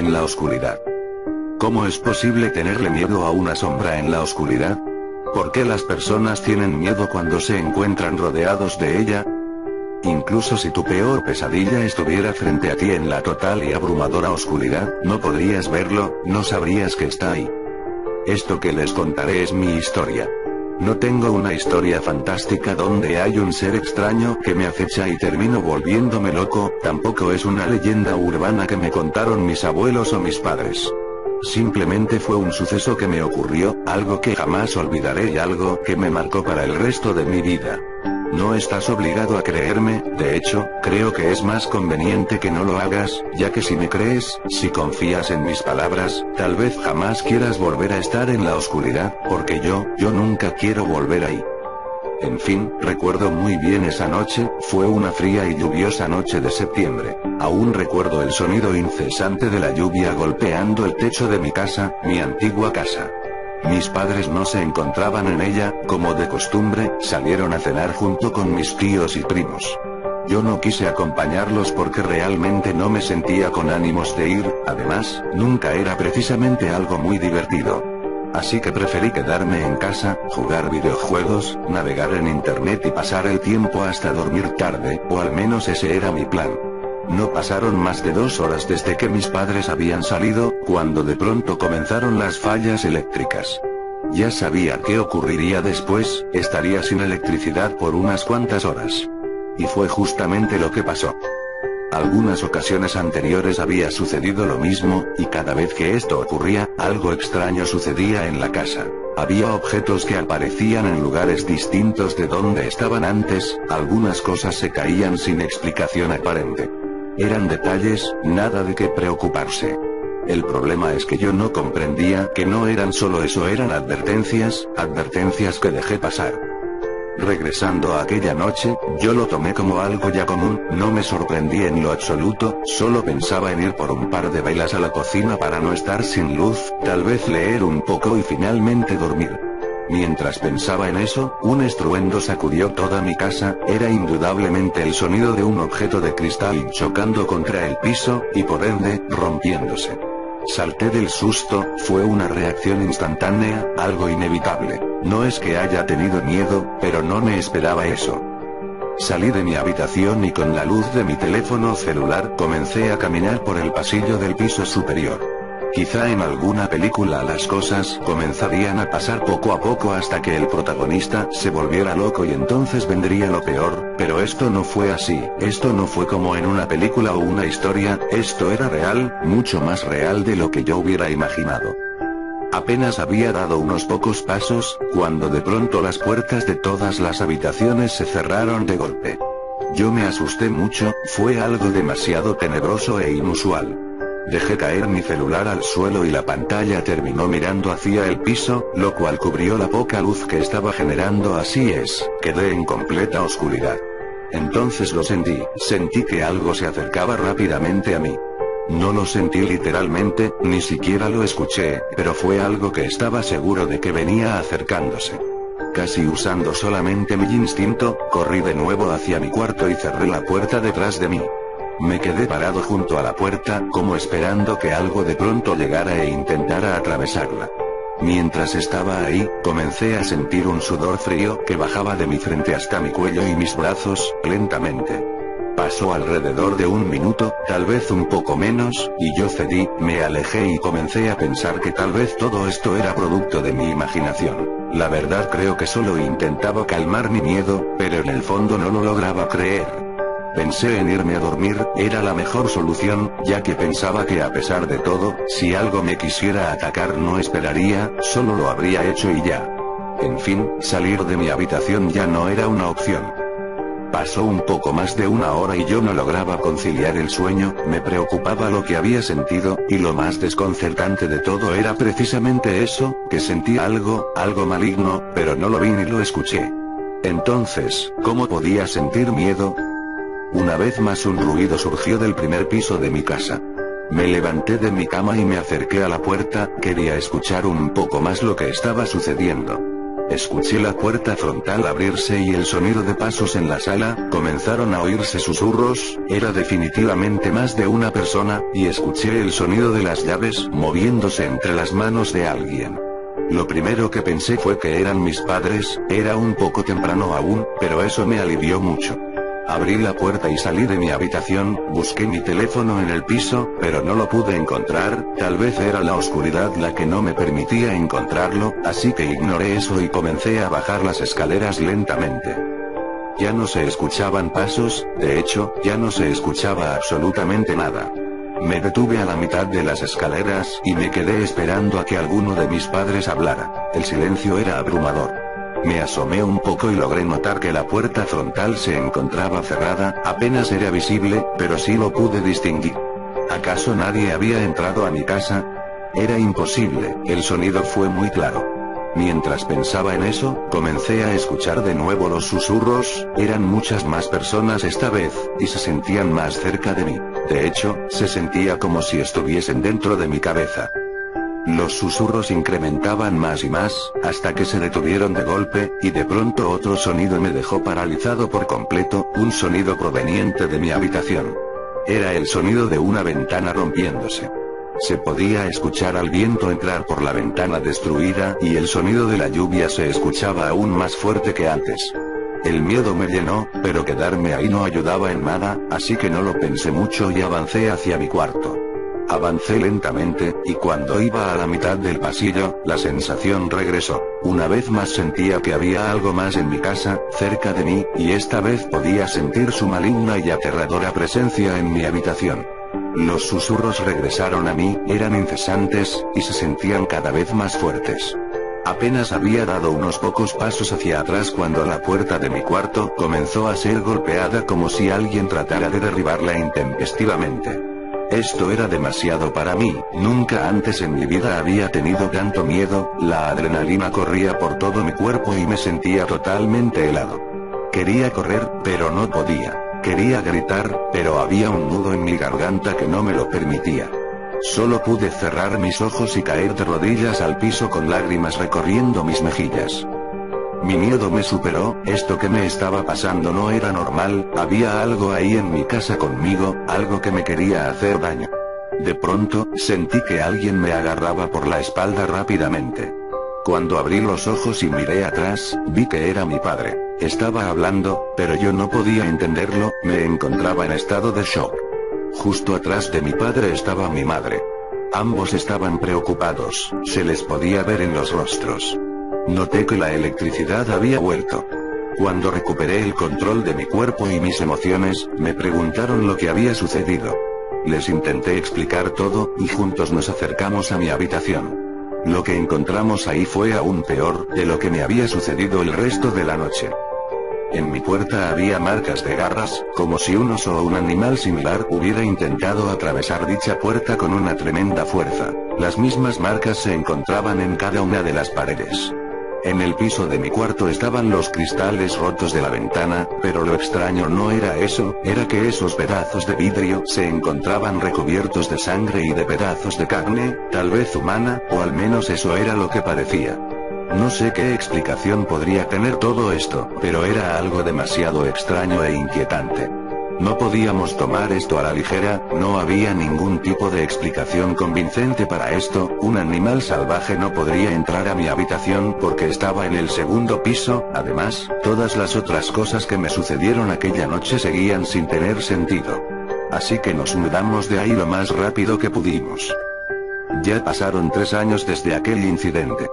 en la oscuridad. ¿Cómo es posible tenerle miedo a una sombra en la oscuridad? ¿Por qué las personas tienen miedo cuando se encuentran rodeados de ella? Incluso si tu peor pesadilla estuviera frente a ti en la total y abrumadora oscuridad, no podrías verlo, no sabrías que está ahí. Esto que les contaré es mi historia. No tengo una historia fantástica donde hay un ser extraño que me acecha y termino volviéndome loco, tampoco es una leyenda urbana que me contaron mis abuelos o mis padres. Simplemente fue un suceso que me ocurrió, algo que jamás olvidaré y algo que me marcó para el resto de mi vida. No estás obligado a creerme, de hecho, creo que es más conveniente que no lo hagas, ya que si me crees, si confías en mis palabras, tal vez jamás quieras volver a estar en la oscuridad, porque yo nunca quiero volver ahí. En fin, recuerdo muy bien esa noche, fue una fría y lluviosa noche de septiembre. Aún recuerdo el sonido incesante de la lluvia golpeando el techo de mi casa, mi antigua casa. Mis padres no se encontraban en ella, como de costumbre, salieron a cenar junto con mis tíos y primos. Yo no quise acompañarlos porque realmente no me sentía con ánimos de ir, además, nunca era precisamente algo muy divertido. Así que preferí quedarme en casa, jugar videojuegos, navegar en internet y pasar el tiempo hasta dormir tarde, o al menos ese era mi plan. No pasaron más de 2 horas desde que mis padres habían salido, cuando de pronto comenzaron las fallas eléctricas. Ya sabía qué ocurriría después, estaría sin electricidad por unas cuantas horas. Y fue justamente lo que pasó. Algunas ocasiones anteriores había sucedido lo mismo, y cada vez que esto ocurría, algo extraño sucedía en la casa. Había objetos que aparecían en lugares distintos de donde estaban antes, algunas cosas se caían sin explicación aparente. Eran detalles, nada de qué preocuparse. El problema es que yo no comprendía que no eran solo eso, eran advertencias que dejé pasar. Regresando a aquella noche, yo lo tomé como algo ya común, no me sorprendí en lo absoluto, solo pensaba en ir por un par de velas a la cocina para no estar sin luz, tal vez leer un poco y finalmente dormir. Mientras pensaba en eso, un estruendo sacudió toda mi casa, era indudablemente el sonido de un objeto de cristal chocando contra el piso, y por ende, rompiéndose. Salté del susto, fue una reacción instantánea, algo inevitable. No es que haya tenido miedo, pero no me esperaba eso. Salí de mi habitación y con la luz de mi teléfono celular comencé a caminar por el pasillo del piso superior. Quizá en alguna película las cosas comenzarían a pasar poco a poco hasta que el protagonista se volviera loco y entonces vendría lo peor, pero esto no fue así, esto no fue como en una película o una historia, esto era real, mucho más real de lo que yo hubiera imaginado. Apenas había dado unos pocos pasos, cuando de pronto las puertas de todas las habitaciones se cerraron de golpe. Yo me asusté mucho, fue algo demasiado tenebroso e inusual. Dejé caer mi celular al suelo y la pantalla terminó mirando hacia el piso, lo cual cubrió la poca luz que estaba generando, así es, quedé en completa oscuridad. Entonces lo sentí que algo se acercaba rápidamente a mí. No lo sentí literalmente, ni siquiera lo escuché, pero fue algo que estaba seguro de que venía acercándose. Casi usando solamente mi instinto, corrí de nuevo hacia mi cuarto y cerré la puerta detrás de mí. Me quedé parado junto a la puerta, como esperando que algo de pronto llegara e intentara atravesarla. Mientras estaba ahí, comencé a sentir un sudor frío que bajaba de mi frente hasta mi cuello y mis brazos, lentamente. Pasó alrededor de 1 minuto, tal vez un poco menos, y yo cedí, me alejé y comencé a pensar que tal vez todo esto era producto de mi imaginación. La verdad creo que solo intentaba calmar mi miedo, pero en el fondo no lo lograba creer. Pensé en irme a dormir, era la mejor solución, ya que pensaba que a pesar de todo, si algo me quisiera atacar no esperaría, solo lo habría hecho y ya. En fin, salir de mi habitación ya no era una opción. Pasó un poco más de 1 hora y yo no lograba conciliar el sueño, me preocupaba lo que había sentido, y lo más desconcertante de todo era precisamente eso, que sentía algo maligno, pero no lo vi ni lo escuché. Entonces, ¿cómo podía sentir miedo? Una vez más un ruido surgió del primer piso de mi casa. Me levanté de mi cama y me acerqué a la puerta, quería escuchar un poco más lo que estaba sucediendo. Escuché la puerta frontal abrirse y el sonido de pasos en la sala, comenzaron a oírse susurros, era definitivamente más de una persona, y escuché el sonido de las llaves moviéndose entre las manos de alguien. Lo primero que pensé fue que eran mis padres, era un poco temprano aún, pero eso me alivió mucho. Abrí la puerta y salí de mi habitación, busqué mi teléfono en el piso, pero no lo pude encontrar, tal vez era la oscuridad la que no me permitía encontrarlo, así que ignoré eso y comencé a bajar las escaleras lentamente. Ya no se escuchaban pasos, de hecho, ya no se escuchaba absolutamente nada. Me detuve a la mitad de las escaleras y me quedé esperando a que alguno de mis padres hablara. El silencio era abrumador. Me asomé un poco y logré notar que la puerta frontal se encontraba cerrada, apenas era visible, pero sí lo pude distinguir. ¿Acaso nadie había entrado a mi casa? Era imposible, el sonido fue muy claro. Mientras pensaba en eso, comencé a escuchar de nuevo los susurros, eran muchas más personas esta vez, y se sentían más cerca de mí. De hecho, se sentía como si estuviesen dentro de mi cabeza. Los susurros incrementaban más y más, hasta que se detuvieron de golpe, y de pronto otro sonido me dejó paralizado por completo, un sonido proveniente de mi habitación. Era el sonido de una ventana rompiéndose. Se podía escuchar al viento entrar por la ventana destruida, y el sonido de la lluvia se escuchaba aún más fuerte que antes. El miedo me llenó, pero quedarme ahí no ayudaba en nada, así que no lo pensé mucho y avancé hacia mi cuarto. Avancé lentamente, y cuando iba a la mitad del pasillo, la sensación regresó. Una vez más sentía que había algo más en mi casa, cerca de mí, y esta vez podía sentir su maligna y aterradora presencia en mi habitación. Los susurros regresaron a mí, eran incesantes, y se sentían cada vez más fuertes. Apenas había dado unos pocos pasos hacia atrás cuando la puerta de mi cuarto comenzó a ser golpeada como si alguien tratara de derribarla intempestivamente. Esto era demasiado para mí, nunca antes en mi vida había tenido tanto miedo, la adrenalina corría por todo mi cuerpo y me sentía totalmente helado. Quería correr, pero no podía. Quería gritar, pero había un nudo en mi garganta que no me lo permitía. Solo pude cerrar mis ojos y caer de rodillas al piso con lágrimas recorriendo mis mejillas. Mi miedo me superó, esto que me estaba pasando no era normal, había algo ahí en mi casa conmigo, algo que me quería hacer daño. De pronto, sentí que alguien me agarraba por la espalda rápidamente. Cuando abrí los ojos y miré atrás, vi que era mi padre. Estaba hablando, pero yo no podía entenderlo, me encontraba en estado de shock. Justo atrás de mi padre estaba mi madre. Ambos estaban preocupados, se les podía ver en los rostros. Noté que la electricidad había vuelto. Cuando recuperé el control de mi cuerpo y mis emociones, me preguntaron lo que había sucedido. Les intenté explicar todo, y juntos nos acercamos a mi habitación. Lo que encontramos ahí fue aún peor de lo que me había sucedido el resto de la noche. En mi puerta había marcas de garras, como si un oso o un animal similar hubiera intentado atravesar dicha puerta con una tremenda fuerza. Las mismas marcas se encontraban en cada una de las paredes. En el piso de mi cuarto estaban los cristales rotos de la ventana, pero lo extraño no era eso, era que esos pedazos de vidrio se encontraban recubiertos de sangre y de pedazos de carne, tal vez humana, o al menos eso era lo que parecía. No sé qué explicación podría tener todo esto, pero era algo demasiado extraño e inquietante. No podíamos tomar esto a la ligera, no había ningún tipo de explicación convincente para esto, un animal salvaje no podría entrar a mi habitación porque estaba en el segundo piso, además, todas las otras cosas que me sucedieron aquella noche seguían sin tener sentido. Así que nos mudamos de ahí lo más rápido que pudimos. Ya pasaron 3 años desde aquel incidente.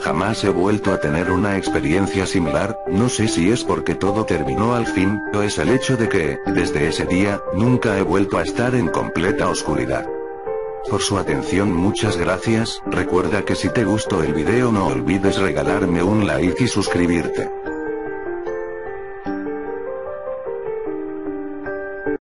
Jamás he vuelto a tener una experiencia similar, no sé si es porque todo terminó al fin, o es el hecho de que, desde ese día, nunca he vuelto a estar en completa oscuridad. Por su atención muchas gracias, recuerda que si te gustó el video no olvides regalarme un like y suscribirte.